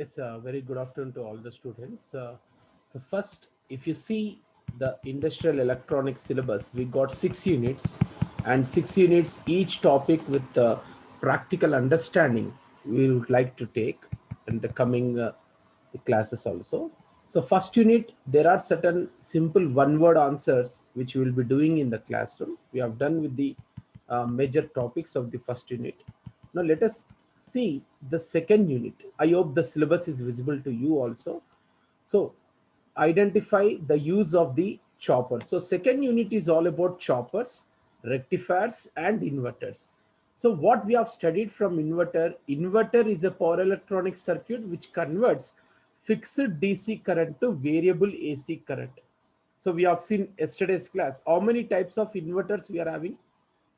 Yes, very good afternoon to all the students. So first, if you see the industrial electronics syllabus, we got 6 units and 6 units each topic with practical understanding we would like to take in the coming classes also. So first unit, there are certain simple one-word answers which we will be doing in the classroom. We have done with the major topics of the first unit. Now let us see the second unit. I hope the syllabus is visible to you also. So identify the use of the chopper. So second unit is all about choppers, rectifiers and inverters. So what we have studied from inverter is a power electronic circuit which converts fixed DC current to variable AC current. So we have seen yesterday's class. How many types of inverters we are having?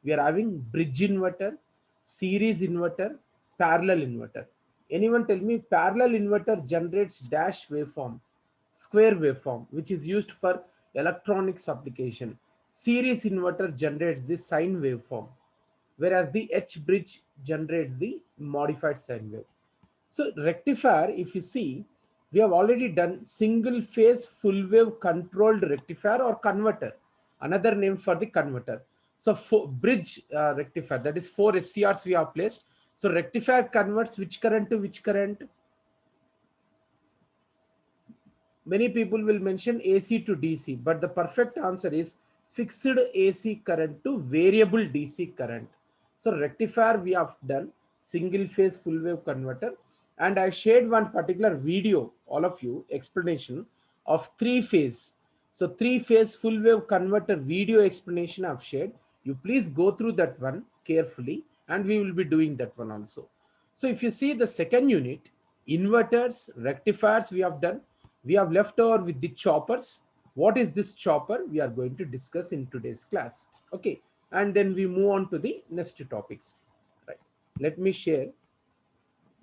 We are having bridge inverter, series inverter, parallel inverter. Anyone tell me parallel inverter generates dash waveform, square waveform, which is used for electronics application. Series inverter generates the sine waveform, whereas the H bridge generates the modified sine wave. So rectifier, if you see, we have already done single phase full wave controlled rectifier or converter, another name for the converter. So for bridge rectifier, that is 4 SCRs we have placed. So rectifier converts which current to which current? Many people will mention AC to DC, but the perfect answer is fixed AC current to variable DC current. So rectifier we have done, single phase full wave converter, and I shared one particular video, all of you, explanation of three phase. So three phase full wave converter video explanation I've shared. You please go through that one carefully, and we will be doing that one also. So if you see the second unit, inverters, rectifiers we have done. We have left over with the choppers. What is this chopper? We are going to discuss in today's class. Okay. And then we move on to the next topics. Right. Let me share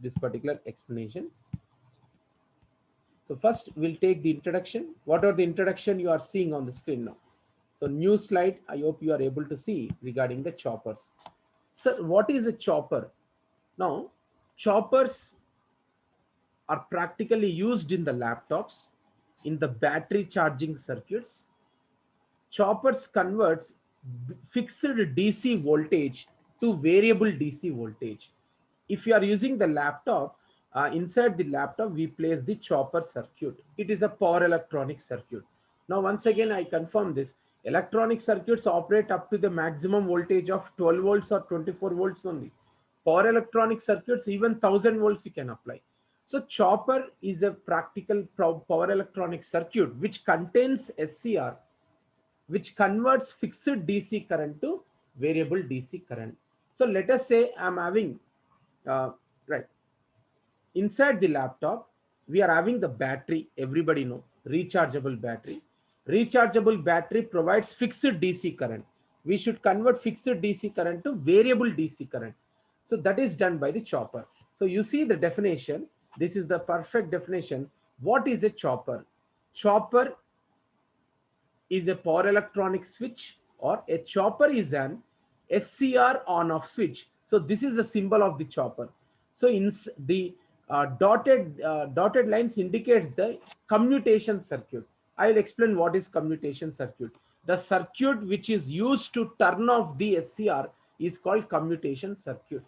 this particular explanation. So first we'll take the introduction. What are the introduction you are seeing on the screen now? So new slide, I hope you are able to see regarding the choppers. So what is a chopper? Now, choppers are practically used in the laptops, in the battery charging circuits. Choppers converts fixed DC voltage to variable DC voltage. If you are using the laptop, inside the laptop we place the chopper circuit. It is a power electronic circuit. Now once again I confirm this. Electronic circuits operate up to the maximum voltage of 12 volts or 24 volts only. Power electronic circuits, even 1000 volts we can apply. So chopper is a practical power electronic circuit which contains SCR, which converts fixed DC current to variable DC current. So let us say I'm having, right, inside the laptop, we are having the battery, everybody know, rechargeable battery. Rechargeable battery provides fixed DC current. We should convert fixed DC current to variable DC current. So that is done by the chopper. So you see the definition. This is the perfect definition. What is a chopper? Chopper is a power electronic switch, or a chopper is an SCR on off switch. So this is the symbol of the chopper. So in the dotted lines indicates the commutation circuit. I will explain what is commutation circuit. The circuit which is used to turn off the SCR is called commutation circuit.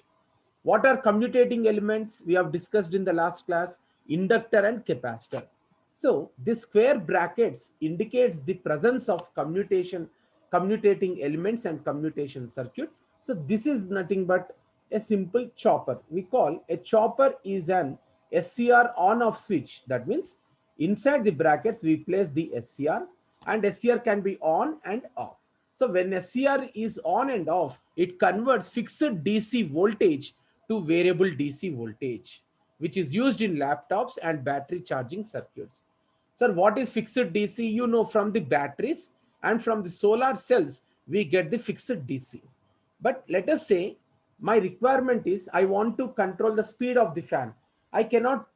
What are commutating elements? We have discussed in the last class, inductor and capacitor. So this square brackets indicates the presence of commutating elements and commutation circuit. So this is nothing but a simple chopper. We call a chopper is an SCR on off switch. That means inside the brackets we place the SCR, and SCR can be on and off. So when SCR is on and off, it converts fixed DC voltage to variable DC voltage, which is used in laptops and battery charging circuits. Sir, what is fixed DC? You know, from the batteries and from the solar cells, we get the fixed DC. But let us say my requirement is I want to control the speed of the fan. I cannot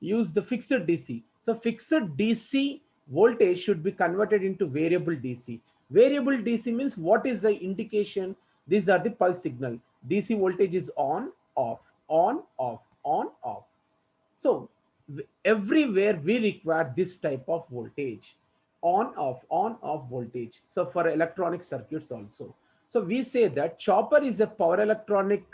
use the fixed DC. So fixed DC voltage should be converted into variable DC. Variable DC means what is the indication? These are the pulse signal. DC voltage is on, off, on, off, on, off. So everywhere we require this type of voltage, on off voltage. So for electronic circuits also, so we say that chopper is a power electronic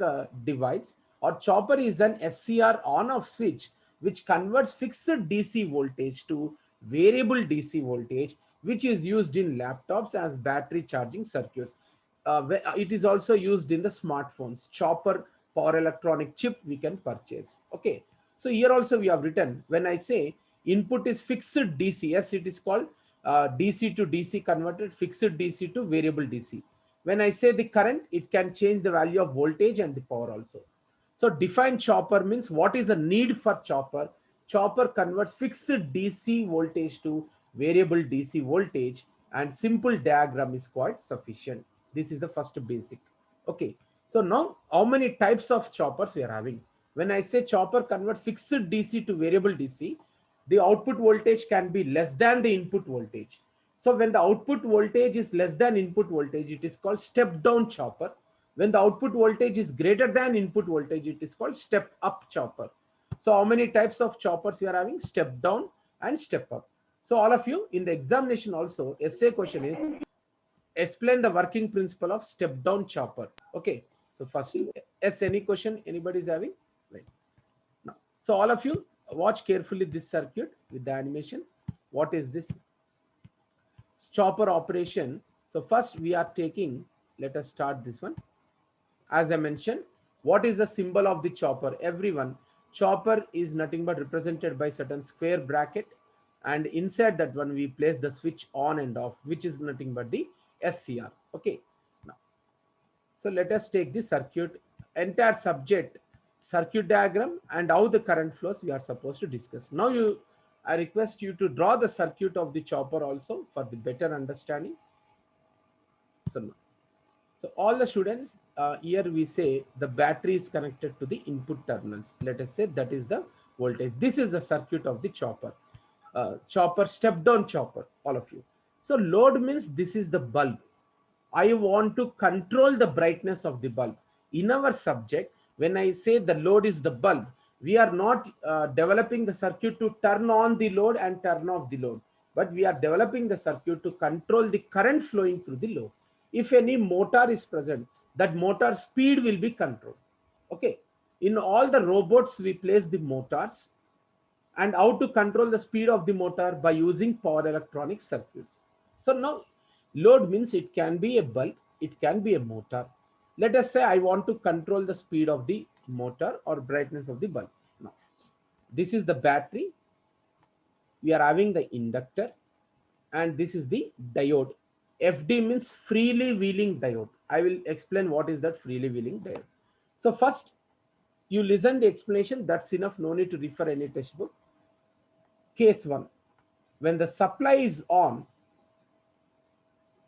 device, or chopper is an SCR on off switch which converts fixed DC voltage to variable DC voltage, which is used in laptops as battery charging circuits. It is also used in the smartphones. Chopper power electronic chip we can purchase. Okay, so here also we have written, when I say input is fixed DC, yes, it is called DC to DC converted, fixed DC to variable DC. When I say the current, it can change the value of voltage and the power also. So define chopper means what is a need for chopper. Chopper converts fixed DC voltage to variable DC voltage, and simple diagram is quite sufficient. This is the first basic. Okay. So now how many types of choppers we are having? When I say chopper convert fixed DC to variable DC, the output voltage can be less than the input voltage. So when the output voltage is less than input voltage, it is called step down chopper. When the output voltage is greater than input voltage, it is called step up chopper. So how many types of choppers we are having? Step down and step up. So all of you in the examination also, essay question is explain the working principle of step down chopper. Okay. So first, yes, any question anybody is having? Right. Now, so all of you watch carefully this circuit with the animation. What is this chopper operation? So first we are taking, let us start this one. As I mentioned, what is the symbol of the chopper? Everyone, chopper is nothing but represented by certain square bracket, and inside that one we place the switch on and off, which is nothing but the SCR. Okay. Now, so let us take the circuit, entire subject, circuit diagram, and how the current flows we are supposed to discuss. Now I request you to draw the circuit of the chopper also for the better understanding. So all the students, here we say the battery is connected to the input terminals. Let us say that is the voltage. This is the circuit of the chopper. Chopper, step down chopper, all of you. So load means this is the bulb. I want to control the brightness of the bulb. In our subject, when I say the load is the bulb, we are not developing the circuit to turn on the load and turn off the load, but we are developing the circuit to control the current flowing through the load. If any motor is present, that motor speed will be controlled. Okay. In all the robots, we place the motors, and how to control the speed of the motor by using power electronic circuits. So now load means it can be a bulb, it can be a motor. Let us say I want to control the speed of the motor or brightness of the bulb. Now, this is the battery. We are having the inductor, and this is the diode. FD means freely wheeling diode. I will explain what is that freely wheeling diode. So first, you listen the explanation. That's enough. No need to refer any textbook. Case 1. When the supply is on,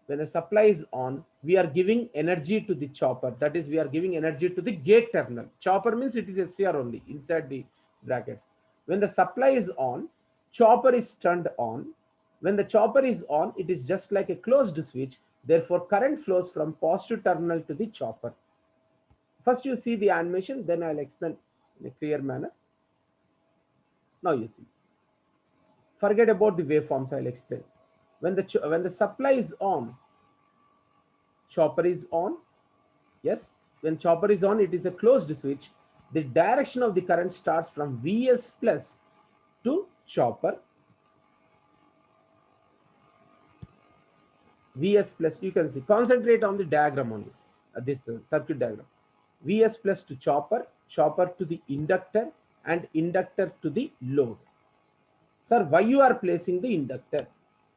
we are giving energy to the chopper. That is, we are giving energy to the gate terminal. Chopper means it is SCR only inside the brackets. When the supply is on, chopper is turned on. When the chopper is on, it is just like a closed switch. Therefore, current flows from positive terminal to the chopper. First, you see the animation, then I'll explain in a clear manner. Now you see. Forget about the waveforms, I'll explain. When the supply is on, chopper is on. Yes, when chopper is on, it is a closed switch. The direction of the current starts from Vs plus to chopper. Vs plus, you can see, concentrate on the diagram only, this circuit diagram. Vs plus to chopper, chopper to the inductor, and inductor to the load. Sir, why you are placing the inductor?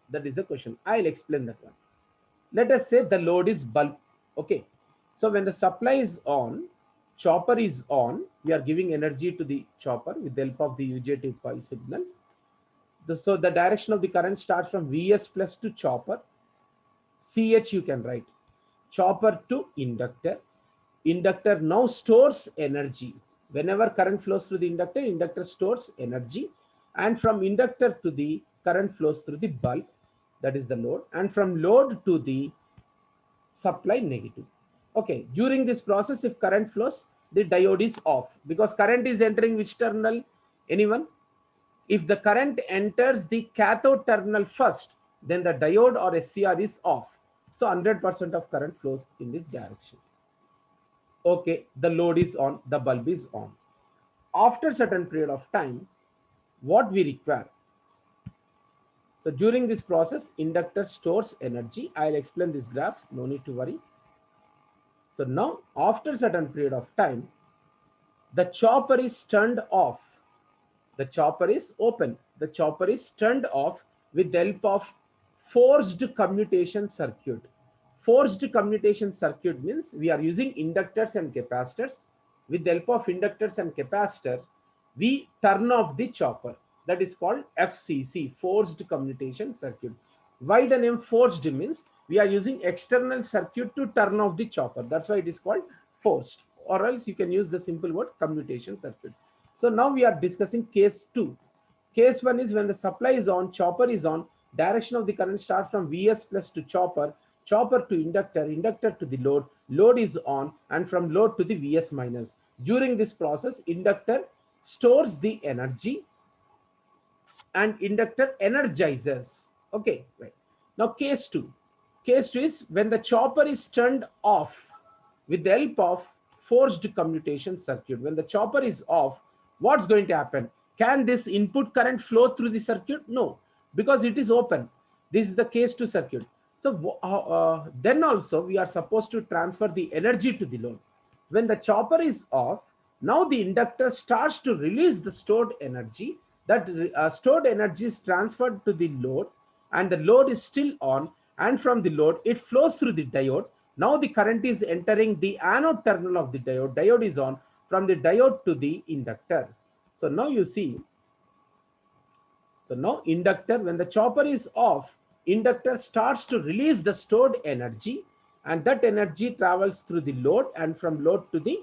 That is the question. I'll explain that one. Let us say the load is bulb. Okay. So when the supply is on, chopper is on, we are giving energy to the chopper with the help of the UJT coil signal. So the direction of the current starts from Vs plus to chopper. CH you can write. Chopper to inductor. Inductor now stores energy. Whenever current flows through the inductor, inductor stores energy. And from inductor to the current flows through the bulb, that is the load, and from load to the supply negative. Okay, during this process, if current flows, the diode is off because current is entering which terminal? Anyone? If the current enters the cathode terminal first, then the diode or SCR is off. So 100% of current flows in this direction. Okay, the load is on, the bulb is on. After certain period of time, what we require? So during this process, inductor stores energy. I'll explain these graphs, no need to worry. So now after certain period of time, the chopper is turned off. The chopper is open. The chopper is turned off with the help of forced commutation circuit. Forced commutation circuit means we are using inductors and capacitors. With the help of inductors and capacitor, we turn off the chopper. That is called FCC, forced commutation circuit. Why the name forced means we are using external circuit to turn off the chopper. That's why it is called forced. Or else you can use the simple word commutation circuit. So now we are discussing case 2. Case 1 is when the supply is on, chopper is on, direction of the current starts from Vs plus to chopper, chopper to inductor, inductor to the load, load is on, and from load to the Vs minus. During this process, inductor stores the energy and inductor energizes. Okay, right. Now case 2. Case 2 is when the chopper is turned off with the help of forced commutation circuit. When the chopper is off, what's going to happen? Can this input current flow through the circuit? No, because it is open. This is the case 2 circuit. So then also we are supposed to transfer the energy to the load. When the chopper is off, now the inductor starts to release the stored energy. That stored energy is transferred to the load, and the load is still on, and from the load it flows through the diode. Now the current is entering the anode terminal of the diode. Diode is on, from the diode to the inductor. So now you see, so now inductor, when the chopper is off, inductor starts to release the stored energy, and that energy travels through the load and from load to the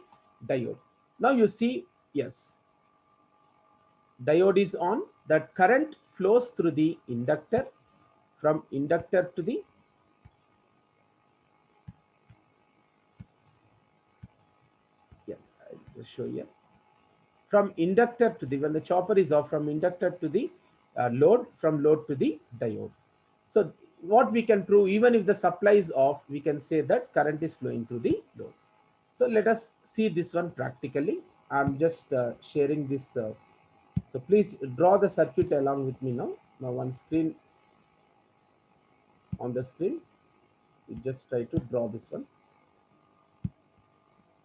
diode. Now you see, yes, diode is on, that current flows through the inductor, from inductor to the, yes, I'll just show you. From inductor to the, when the chopper is off, from inductor to the load, from load to the diode. So what we can prove, even if the supply is off, we can say that current is flowing through the load. So let us see this one practically. I'm just sharing this. So please draw the circuit along with me now. Now on screen, on the screen, we just try to draw this one.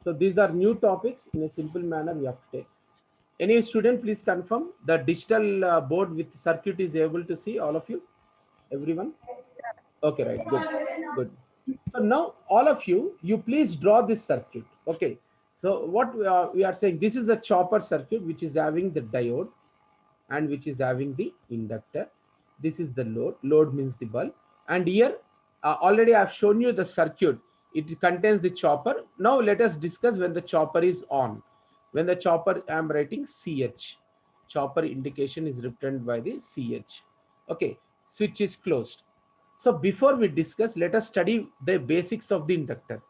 So these are new topics in a simple manner we have to take. Any student, please confirm the digital board with circuit is able to see all of you, everyone? Okay, right, good, good. So now all of you, you please draw this circuit. Okay, so what we are saying, this is a chopper circuit which is having the diode and which is having the inductor. This is the load. Load means the bulb. And here already I have shown you the circuit. It contains the chopper. Now let us discuss when the chopper is on. When the chopper, I am writing CH. Chopper indication is represented by the CH. Okay, switch is closed. So before we discuss, let us study the basics of the inductor.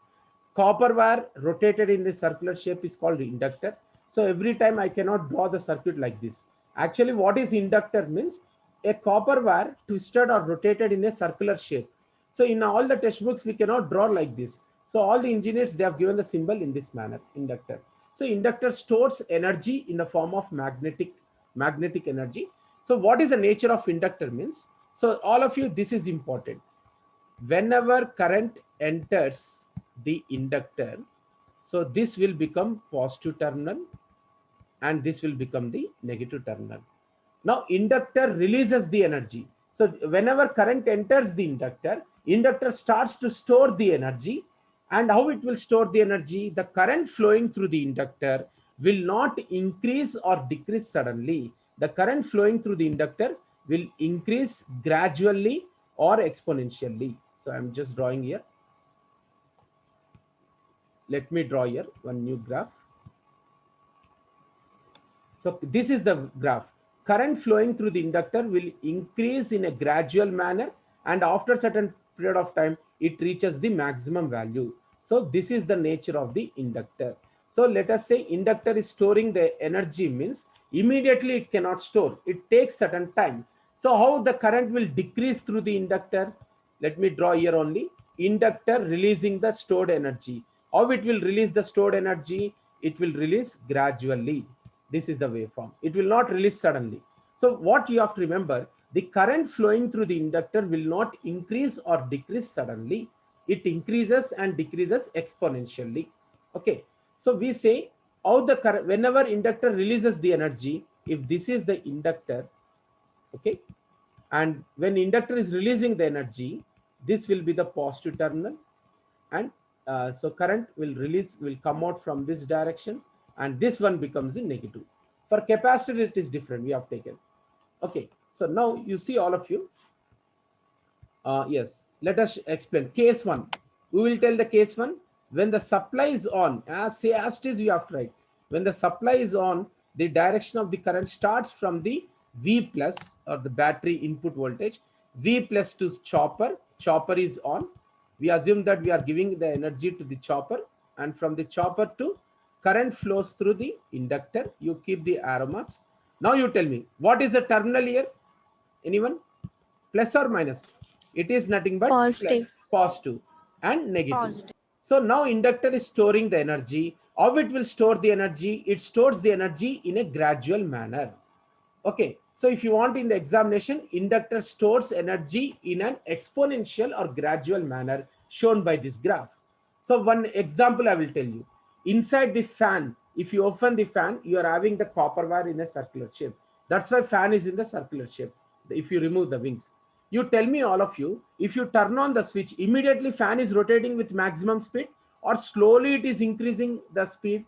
Copper wire rotated in the circular shape is called inductor. So every time I cannot draw the circuit like this. Actually, what is inductor means? A copper wire twisted or rotated in a circular shape. So in all the textbooks, we cannot draw like this. So all the engineers, they have given the symbol in this manner, inductor. So inductor stores energy in the form of magnetic energy. So what is the nature of inductor means? So all of you, this is important. Whenever current enters the inductor, so this will become positive terminal and this will become the negative terminal. Now inductor releases the energy. So whenever current enters the inductor, inductor starts to store the energy. And how it will store the energy? The current flowing through the inductor will not increase or decrease suddenly. The current flowing through the inductor will increase gradually or exponentially. So I'm just drawing here. Let me draw here one new graph. So this is the graph. Current flowing through the inductor will increase in a gradual manner, and after certain period of time, it reaches the maximum value. So this is the nature of the inductor. So let us say inductor is storing the energy means immediately it cannot store. It takes certain time. So how the current will decrease through the inductor? Let me draw here only. Inductor releasing the stored energy. How it will release the stored energy? It will release gradually. This is the waveform. It will not release suddenly. So what you have to remember, the current flowing through the inductor will not increase or decrease suddenly. It increases and decreases exponentially. Okay. So we say how the current, whenever inductor releases the energy, if this is the inductor, okay, and when inductor is releasing the energy, this will be the positive terminal, and so current will come out from this direction, and this one becomes a negative. For capacitor it is different, we have taken. Okay, so now you see all of you. Yes, let us explain case 1. We will tell the case 1. When the supply is on, as say as it is, we have to write, when the supply is on, the direction of the current starts from the V plus, or the battery input voltage, V plus to chopper. Chopper is on. We assume that we are giving the energy to the chopper, and from the chopper to current flows through the inductor. You keep the arrow marks. Now you tell me, what is the terminal here? Anyone? Plus or minus? It is nothing but Positive. positive and negative. Positive. So now inductor is storing the energy. How it will store the energy? It stores the energy in a gradual manner. Okay, so if you want in the examination, inductor stores energy in an exponential or gradual manner shown by this graph. So one example I will tell you. Inside the fan, if you open the fan, you are having the copper wire in a circular shape. That's why fan is in the circular shape. If you remove the wings, you tell me, all of you, if you turn on the switch, immediately fan is rotating with maximum speed, or slowly it is increasing the speed?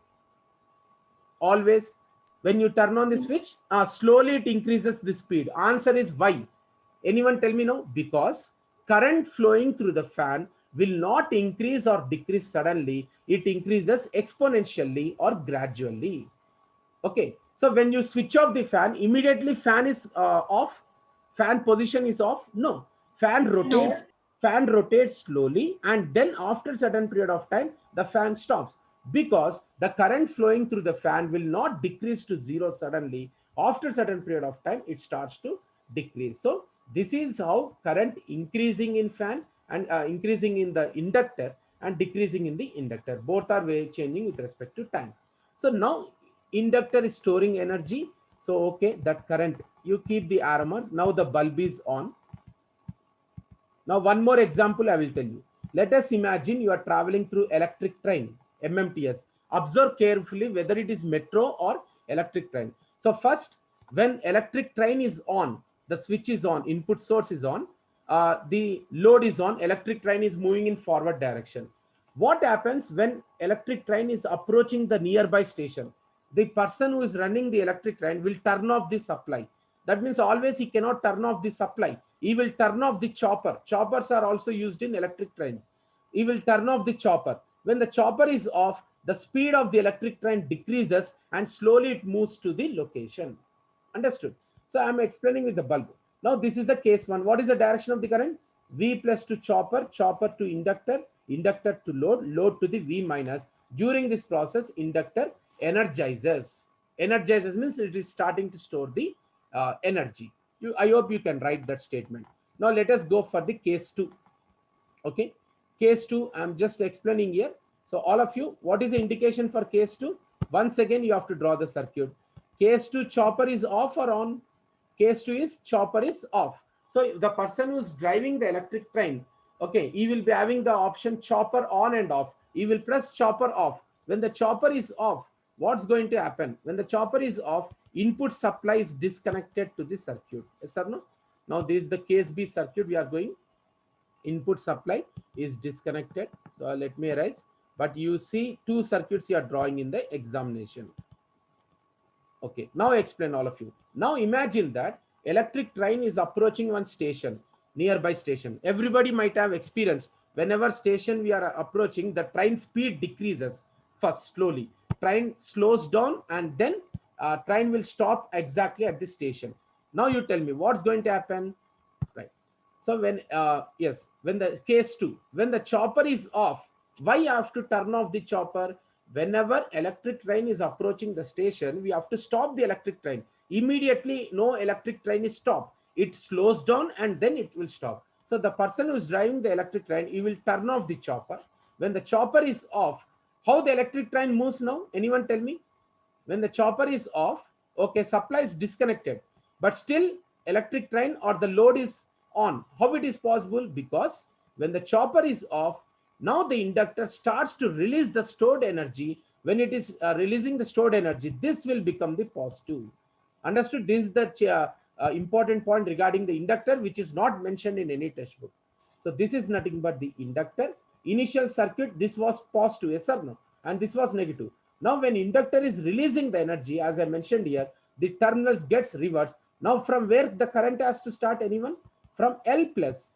Always when you turn on the switch, slowly it increases the speed. Answer is why? Anyone tell me? No, because current flowing through the fan will not increase or decrease suddenly. It increases exponentially or gradually. Okay, so when you switch off the fan, immediately fan is off, fan position is off? No, fan No. rotates. Fan rotates slowly, and then after certain period of time the fan stops, because the current flowing through the fan will not decrease to zero suddenly. After certain period of time it starts to decrease. So this is how current increasing in fan, and increasing in the inductor, and decreasing in the inductor, both are way changing with respect to time. So now inductor is storing energy. So okay, that current, you keep the arrow mark. Now the bulb is on. Now one more example I will tell you. Let us imagine you are traveling through electric train, MMTS. Observe carefully whether it is metro or electric train. So first, when electric train is on, the switch is on, input source is on, the load is on, electric train is moving in forward direction. What happens when electric train is approaching the nearby station? The person who is running the electric train will turn off the supply. That means always he cannot turn off the supply. He will turn off the chopper. Choppers are also used in electric trains. He will turn off the chopper. When the chopper is off, the speed of the electric train decreases and slowly it moves to the location. Understood? So I am explaining with the bulb. Now this is the case 1. What is the direction of the current? V plus to chopper, chopper to inductor, inductor to load, load to the V minus. During this process, inductor energizes. Energizes means it is starting to store the energy. I hope you can write that statement. Now let us go for the case 2. Okay, case 2, I'm just explaining here. So all of you, what is the indication for case 2? Once again you have to draw the circuit. Case 2, chopper is off or on? Case 2 is chopper is off. So the person who's driving the electric train, okay, he will be having the option chopper on and off. He will press chopper off. When the chopper is off, what's going to happen? When the chopper is off, input supply is disconnected to the circuit. Yes or no? Now this is the case B circuit we are going. Input supply is disconnected. So let me erase. But you see 2 circuits you are drawing in the examination. Okay, now I explain all of you. Now imagine that electric train is approaching one station, nearby station. Everybody might have experienced, whenever station we are approaching, the train speed decreases first slowly. Train slows down, and then train will stop exactly at the station. Now you tell me what's going to happen, right? So when yes, when the case 2, when the chopper is off, why you have to turn off the chopper? Whenever electric train is approaching the station, we have to stop the electric train. Immediately, no electric train is stopped. It slows down and then it will stop. So the person who is driving the electric train, he will turn off the chopper. When the chopper is off, how the electric train moves now? Anyone tell me? When the chopper is off, okay, supply is disconnected, but still electric train or the load is on. How it is possible? Because when the chopper is off, now the inductor starts to release the stored energy. When it is releasing the stored energy, this will become the positive. Understood? This is the important point regarding the inductor, which is not mentioned in any textbook. So this is nothing but the inductor. Initial circuit, this was positive, yes or no? And this was negative. Now when inductor is releasing the energy, as I mentioned here, the terminals gets reversed. Now from where the current has to start, anyone? From L plus,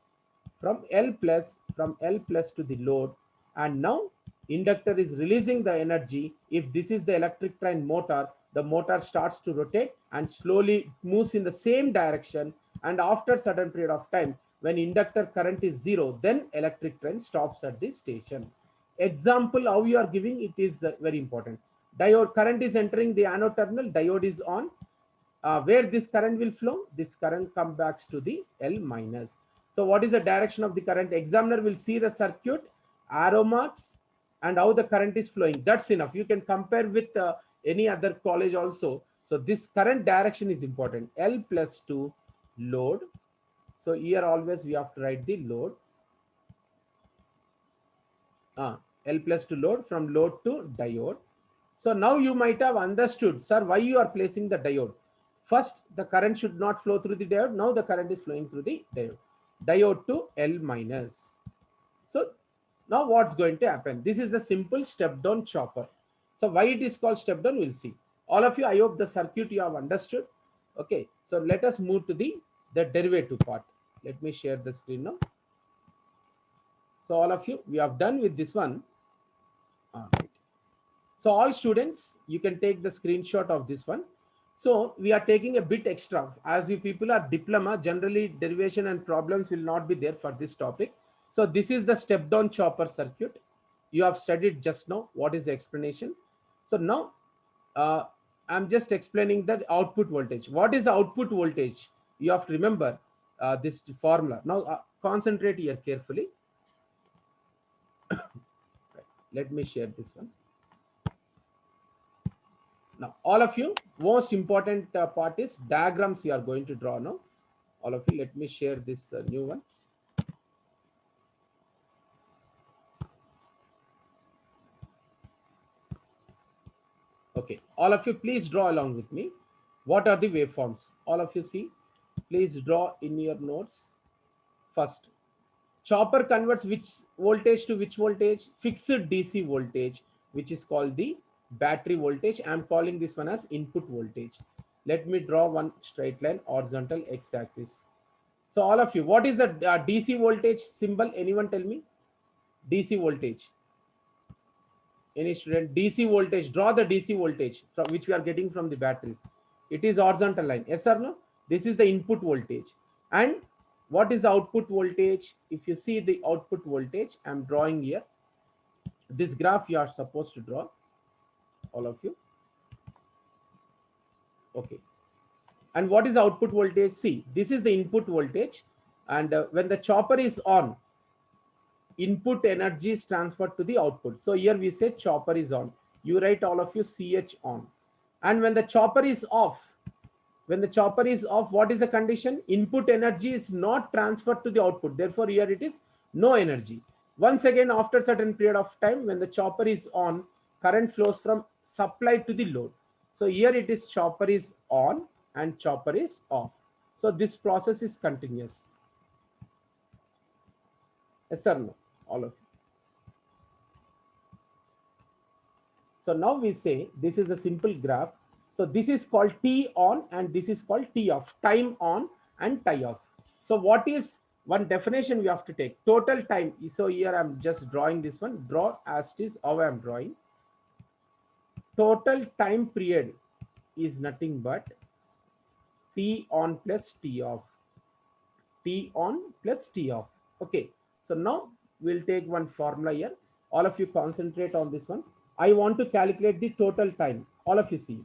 from L plus to the load. And now inductor is releasing the energy. If this is the electric train motor, the motor starts to rotate and slowly moves in the same direction. And after certain period of time, when inductor current is zero, then electric train stops at this station. Example how you are giving it is very important. Diode current is entering the anode terminal, diode is on. Where this current will flow? This current comes back to the L minus. So what is the direction of the current? Examiner will see the circuit, arrow marks, and how the current is flowing. That's enough. You can compare with any other college also. So this current direction is important. L plus to load. So here always we have to write the load. L plus to load, from load to diode. So now you might have understood, sir, why you are placing the diode. First, the current should not flow through the diode. Now the current is flowing through the diode. Diode to L minus. So now what's going to happen? This is the simple step down chopper. So why it is called step down, we'll see. All of you, I hope the circuit you have understood. Okay, so let us move to the derivative part. Let me share the screen now. So all of you, we have done with this one. Right. So all students, you can take the screenshot of this one. So we are taking a bit extra. As you people are diploma, generally derivation and problems will not be there for this topic. So this is the step down chopper circuit. You have studied just now. What is the explanation? So now I'm just explaining the output voltage. What is the output voltage? You have to remember this formula. Now concentrate here carefully. Let me share this one. Now, all of you, most important part is diagrams we are going to draw now. All of you, let me share this new one. Okay, all of you, please draw along with me. What are the waveforms? All of you see, please draw in your notes. First, chopper converts which voltage to which voltage? Fixed DC voltage, which is called the battery voltage. I am calling this one as input voltage. Let me draw one straight line, horizontal x-axis. So all of you, what is the DC voltage symbol? Anyone tell me? DC voltage. Any student? DC voltage. Draw the DC voltage from which we are getting from the batteries. It is horizontal line. Yes or no? This is the input voltage. And what is the output voltage? If you see the output voltage, I'm drawing here. This graph you are supposed to draw. All of you. Okay. And what is output voltage? See, this is the input voltage. And when the chopper is on, input energy is transferred to the output. So here we say chopper is on. You write all of you CH on. And when the chopper is off, what is the condition? Input energy is not transferred to the output. Therefore, here it is no energy. Once again, after certain period of time, when the chopper is on, current flows from supply to the load. So here it is chopper is on and chopper is off. So this process is continuous. Yes or no? All of you. So now we say this is a simple graph. So this is called T on and this is called T off, time on and time off. So what is one definition we have to take? Total time. So here I'm just drawing this one. Draw as it is how I'm drawing. Total time period is nothing but T on plus T off. T on plus T off. Okay. So now we'll take one formula here. All of you concentrate on this one. I want to calculate the total time. All of you see.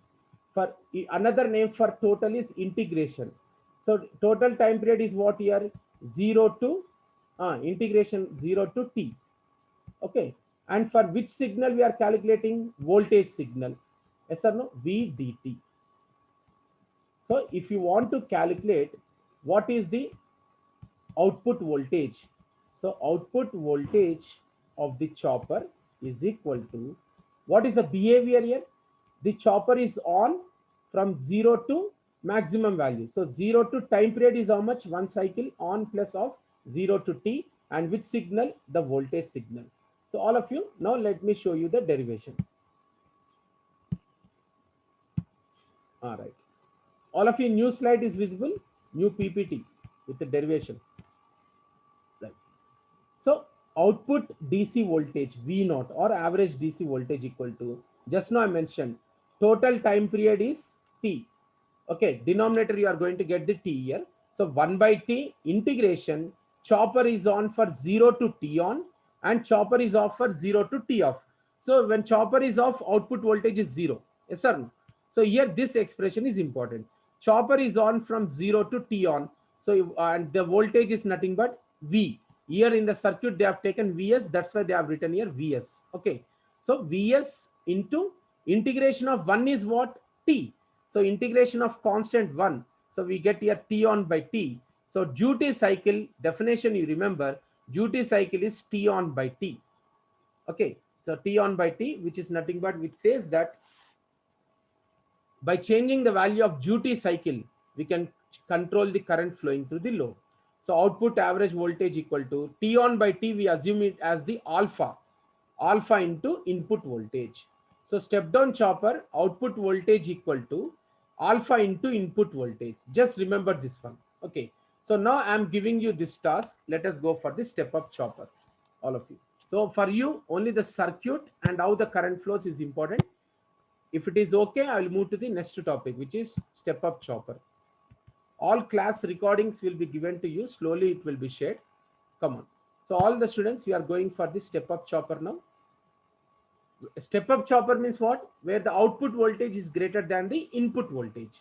For another name for total is integration. So total time period is what here? 0 to integration 0 to t. Okay. And for which signal we are calculating? Voltage signal. Yes or no? V dt. So if you want to calculate what is the output voltage, so output voltage of the chopper is equal to, what is the behavior here? The chopper is on from 0 to maximum value. So 0 to time period is how much? One cycle on plus of 0 to t, and which signal? The voltage signal. So all of you, now let me show you the derivation. All right. All of you, new slide is visible, new PPT with the derivation. Right. So output DC voltage V naught or average DC voltage equal to, just now I mentioned, total time period is T. Okay, denominator you are going to get the T here. So 1 by T integration, chopper is on for 0 to T on and chopper is off for 0 to T off. So when chopper is off, output voltage is 0. Yes or no? So here this expression is important. Chopper is on from 0 to T on. So and the voltage is nothing but V. Here in the circuit they have taken Vs, that's why they have written here Vs. Okay, so Vs into integration of 1 is what? T. So integration of constant 1. So we get here T on by T. So duty cycle definition, you remember, duty cycle is T on by T. Okay, so T on by T, which is nothing but, which says that by changing the value of duty cycle, we can control the current flowing through the load. So output average voltage equal to T on by T, we assume it as the alpha into input voltage. So step down chopper output voltage equal to alpha into input voltage. Just remember this one. Okay. So now I'm giving you this task. Let us go for the step up chopper, all of you. So for you, only the circuit and how the current flows is important. If it is okay, I will move to the next topic, which is step up chopper. All class recordings will be given to you. Slowly it will be shared. Come on. So all the students, we are going for the step up chopper now. Step up chopper means what? Where the output voltage is greater than the input voltage.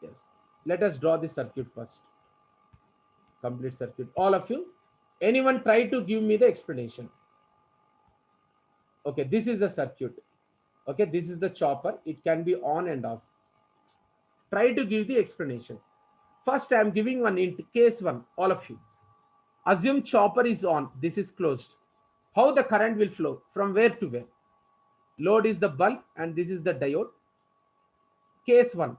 Yes. Let us draw the circuit first. Complete circuit. All of you. Anyone try to give me the explanation? Okay, this is the circuit. Okay, this is the chopper. It can be on and off. Try to give the explanation. First, I am giving one in case one, all of you. Assume chopper is on. This is closed. How the current will flow? From where to where? Load is the bulb and this is the diode. Case one.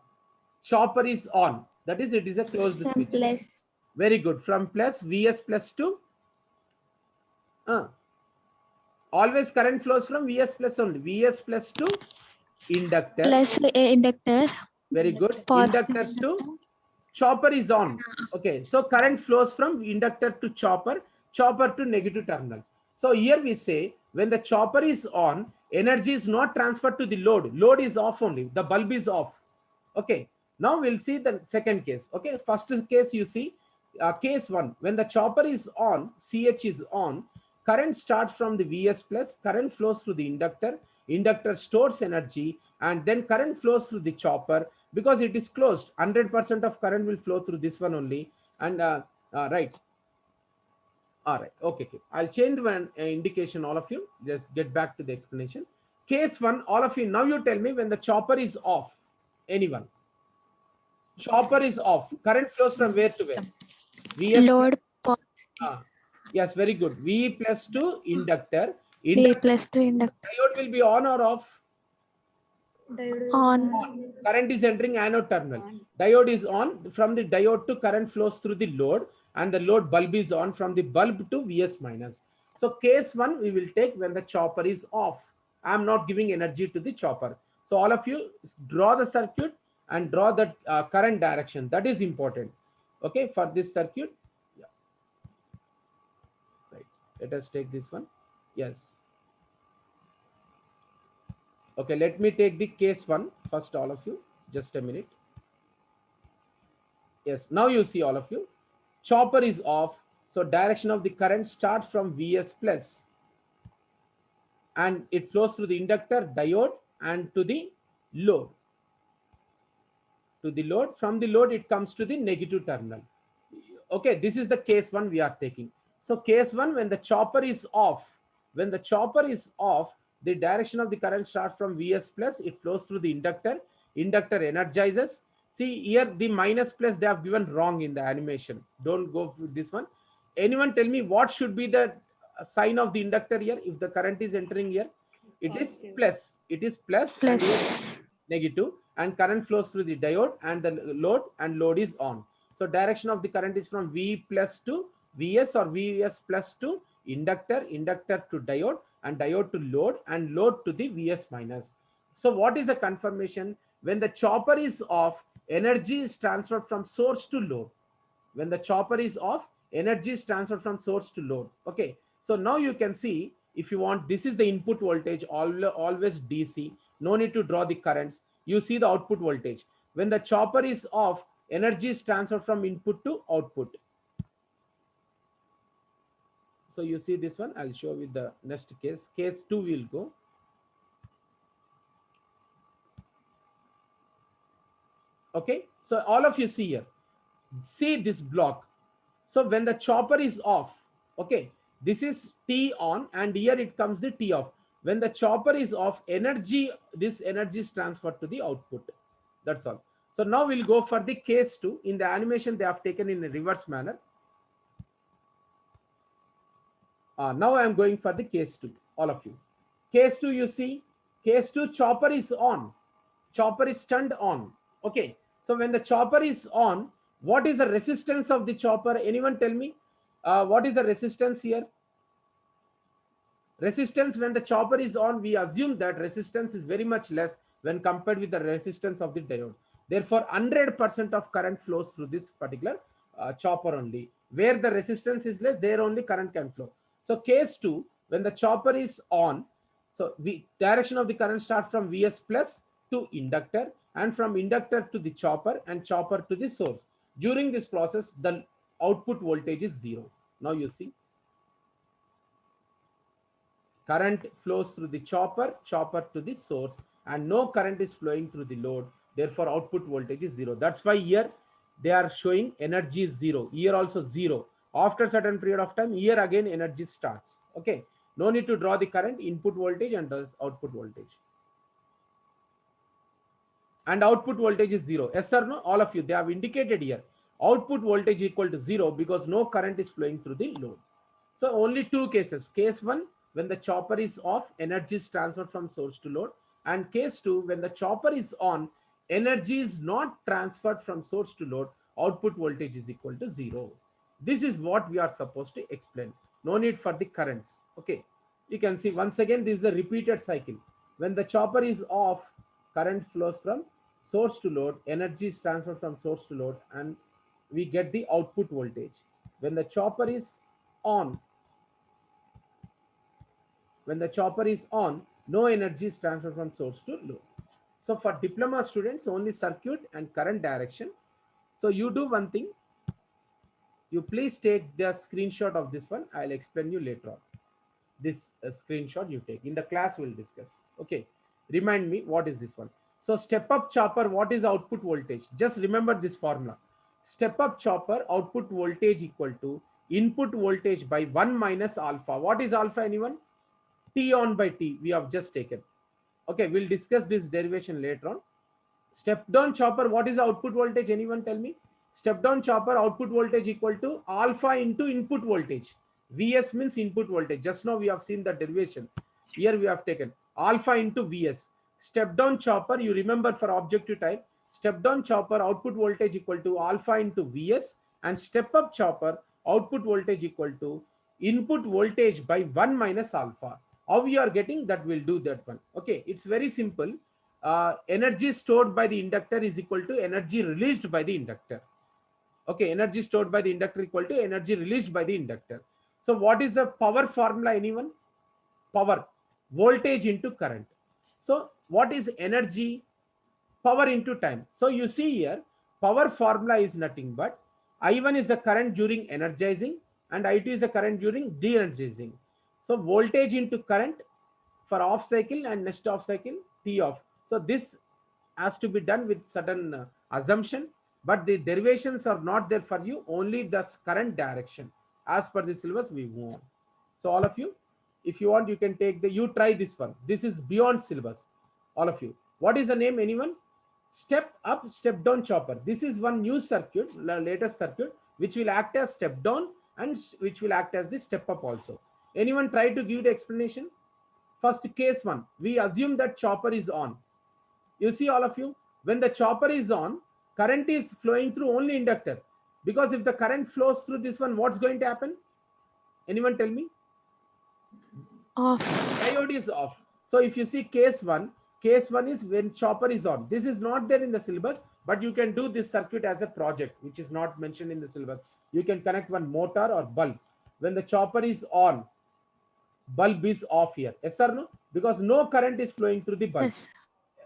Chopper is on. That is, it is a closed switch. Plus. Very good. From plus, Vs plus to always current flows from Vs plus only. Vs plus to inductor. Plus inductor. Very good. Inductor to chopper is on. Okay. So current flows from inductor to chopper to negative terminal. So here we say when the chopper is on, energy is not transferred to the load. Load is off only. The bulb is off. Okay. Now we'll see the second case. Okay. First case you see, case one, when the chopper is on, CH is on, current starts from the Vs plus, current flows through the inductor, inductor stores energy, and then current flows through the chopper. Because it is closed, 100% of current will flow through this one only. And right. All right. Okay. I'll change one indication, all of you. Just get back to the explanation. Case one, all of you, now you tell me when the chopper is off. Anyone? Chopper is off. Current flows from where to where? Vs load. Yes, very good. V plus to inductor. V plus to inductor. Diode will be on or off? On. Current is entering anode terminal. Diode is on. From the diode to current flows through the load, and the load bulb is on from the bulb to Vs minus. So case one we will take when the chopper is off. I am not giving energy to the chopper. So all of you draw the circuit and draw that current direction. That is important. Okay, for this circuit. Yeah. Right. Let us take this one. Yes. Okay, let me take the case one first, all of you. Just a minute. Yes, now you see all of you. Chopper is off. So direction of the current starts from Vs plus and it flows through the inductor, diode and to the load. To the load. From the load it comes to the negative terminal. Okay, this is the case 1 we are taking. So case 1, when the chopper is off, the direction of the current starts from Vs plus, it flows through the inductor, inductor energizes. See here the minus plus they have given wrong in the animation. Don't go with this one. Anyone tell me what should be the sign of the inductor here if the current is entering here? It is plus. It is plus and here Plus. negative, and current flows through the diode and the load, and load is on. So direction of the current is from V plus to Vs or Vs plus to inductor, inductor to diode and diode to load and load to the Vs minus. So what is the confirmation? When the chopper is off, energy is transferred from source to load. When the chopper is off, energy is transferred from source to load. Okay, so now you can see, if you want, this is the input voltage, always DC, no need to draw the currents. You see the output voltage. When the chopper is off, energy is transferred from input to output. So you see this one, I'll show with the next case. Case 2 will go. Okay, so all of you see here, see this block. So when the chopper is off, okay, this is T on and here it comes the T off. When the chopper is off, energy, this energy is transferred to the output. That's all. So now we'll go for the case 2. In the animation they have taken in a reverse manner. Now I am going for the case 2, all of you. Case 2, you see, case 2, chopper is on. Chopper is turned on. Okay, so when the chopper is on, what is the resistance of the chopper? Anyone tell me? What is the resistance here? Resistance when the chopper is on, we assume that resistance is very much less when compared with the resistance of the diode. Therefore, 100% of current flows through this particular chopper only. Where the resistance is less, there only current can flow. So case 2, when the chopper is on, so the direction of the current starts from Vs plus to inductor and from inductor to the chopper and chopper to the source. During this process, the output voltage is 0. Now you see, current flows through the chopper, chopper to the source, and no current is flowing through the load. Therefore, output voltage is 0. That's why here they are showing energy is 0. Here also 0. After certain period of time, here again energy starts. Okay, no need to draw the current, input voltage and output voltage. And output voltage is 0. Yes or no? All of you, they have indicated here. Output voltage equal to 0 because no current is flowing through the load. So only 2 cases. Case 1, when the chopper is off, energy is transferred from source to load. And case 2, when the chopper is on, energy is not transferred from source to load. Output voltage is equal to 0. This is what we are supposed to explain. No need for the currents. Okay. You can see once again, this is a repeated cycle. When the chopper is off, current flows from source to load, energy is transferred from source to load, and we get the output voltage. When the chopper is on, no energy is transferred from source to load. So for diploma students, only circuit and current direction. So you do one thing, you please take the screenshot of this one. I'll explain you later on. This screenshot you take in the class, we'll discuss. Okay, remind me what is this one. So step up chopper, what is output voltage? Just remember this formula. Step up chopper output voltage equal to input voltage by 1 minus alpha. What is alpha, anyone? T on by T we have just taken. Okay, we'll discuss this derivation later on. Step down chopper, what is the output voltage? Anyone tell me? Step down chopper output voltage equal to alpha into input voltage. Vs means input voltage. Just now we have seen the derivation. Here we have taken alpha into Vs. Step down chopper, you remember for objective type, step down chopper output voltage equal to alpha into Vs, and step up chopper output voltage equal to input voltage by 1 minus alpha. How you are getting that, we'll do that one. Okay, it's very simple. Energy stored by the inductor is equal to energy released by the inductor. Okay, energy stored by the inductor equal to energy released by the inductor. So what is the power formula, anyone? Power, voltage into current. So what is energy? Power into time. So you see here, power formula is nothing but I1 is the current during energizing, and I2 is the current during de-energizing. So voltage into current for off cycle and next off cycle T off. So this has to be done with certain assumption, but the derivations are not there for you, only the current direction. As per the syllabus, we move on. So all of you, if you want, you can take you try this one. This is beyond syllabus. All of you. What is the name, anyone? Step up, step down chopper. This is one new circuit, latest circuit, which will act as step down and which will act as the step up also. Anyone try to give the explanation? First, case one, we assume that chopper is on. You see, all of you, when the chopper is on, current is flowing through only inductor. Because if the current flows through this one, what's going to happen? Anyone tell me? Off. Diode is off. So if you see case one is when chopper is on. This is not there in the syllabus, but you can do this circuit as a project, which is not mentioned in the syllabus. You can connect one motor or bulb. When the chopper is on, bulb is off here. Yes or no? Because no current is flowing through the bulb. Yes.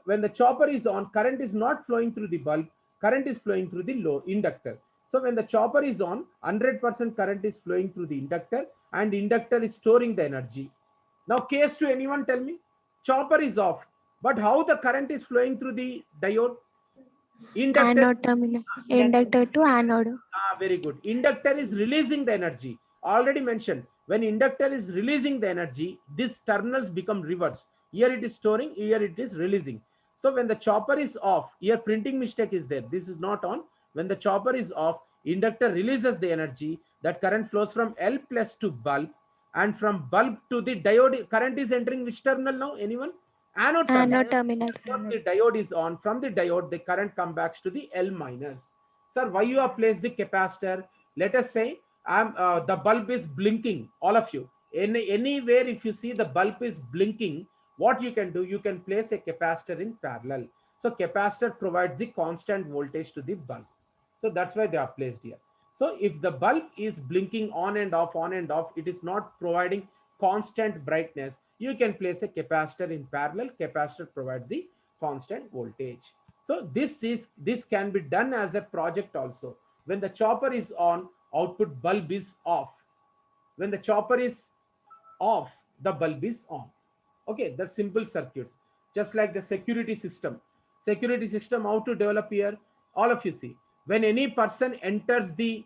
When the chopper is on, current is not flowing through the bulb, current is flowing through the low inductor. So when the chopper is on, 100% current is flowing through the inductor, and inductor is storing the energy. Now case 2, anyone tell me? Chopper is off, but how the current is flowing through the diode? Inductor. Anode terminal. Inductor to anode. Very good. Inductor is releasing the energy. Already mentioned, when inductor is releasing the energy, these terminals become reversed. Here it is storing, here it is releasing. So when the chopper is off, here printing mistake is there. This is not on. When the chopper is off, inductor releases the energy. That current flows from L plus to bulb, and from bulb to the diode. Current is entering which terminal now? Anyone? Anode terminal. Anode terminal. From the diode is on. From the diode, the current comes back to the L minus. Sir, why you have placed the capacitor? Let us say the bulb is blinking. All of you, anywhere if you see the bulb is blinking, what you can do? You can place a capacitor in parallel. So capacitor provides the constant voltage to the bulb. So that's why they are placed here. So if the bulb is blinking on and off, it is not providing constant brightness, you can place a capacitor in parallel. Capacitor provides the constant voltage. So this can be done as a project also. When the chopper is on, output bulb is off. When the chopper is off, the bulb is on. Okay, that's simple circuits. Just like the security system. Security system, how to develop here? All of you see. When any person enters the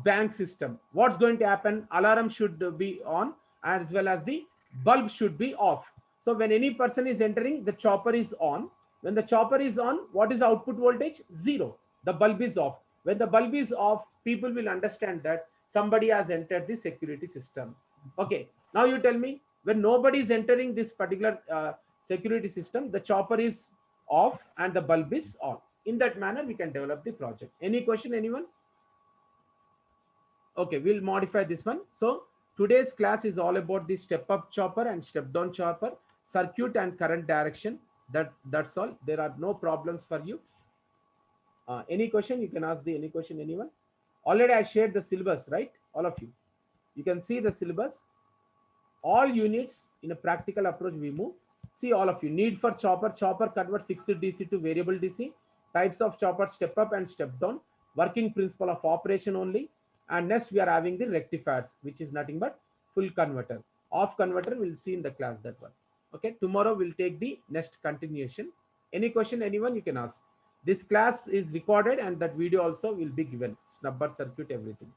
bank system, what's going to happen? Alarm should be on, as well as the bulb should be off. So when any person is entering, the chopper is on. When the chopper is on, what is the output voltage? 0. The bulb is off. When the bulb is off, people will understand that somebody has entered the security system. Okay, now you tell me, when nobody is entering this particular security system, the chopper is off and the bulb is on. In that manner, we can develop the project. Any question, anyone? Okay, we'll modify this one. So today's class is all about the step up chopper and step down chopper, circuit and current direction. That's all. There are no problems for you. Any question? You can ask any question, anyone. Already I shared the syllabus, right? All of you. You can see the syllabus. All units in a practical approach we move. See, all of you. Need for chopper. Chopper convert fixed DC to variable DC. Types of chopper, step up and step down. Working principle of operation only. And next we are having the rectifiers, which is nothing but full converter. Off converter we'll see in the class, that one. Okay, tomorrow we'll take the next continuation. Any question, anyone, you can ask. This class is recorded and that video also will be given. Snubber circuit, everything.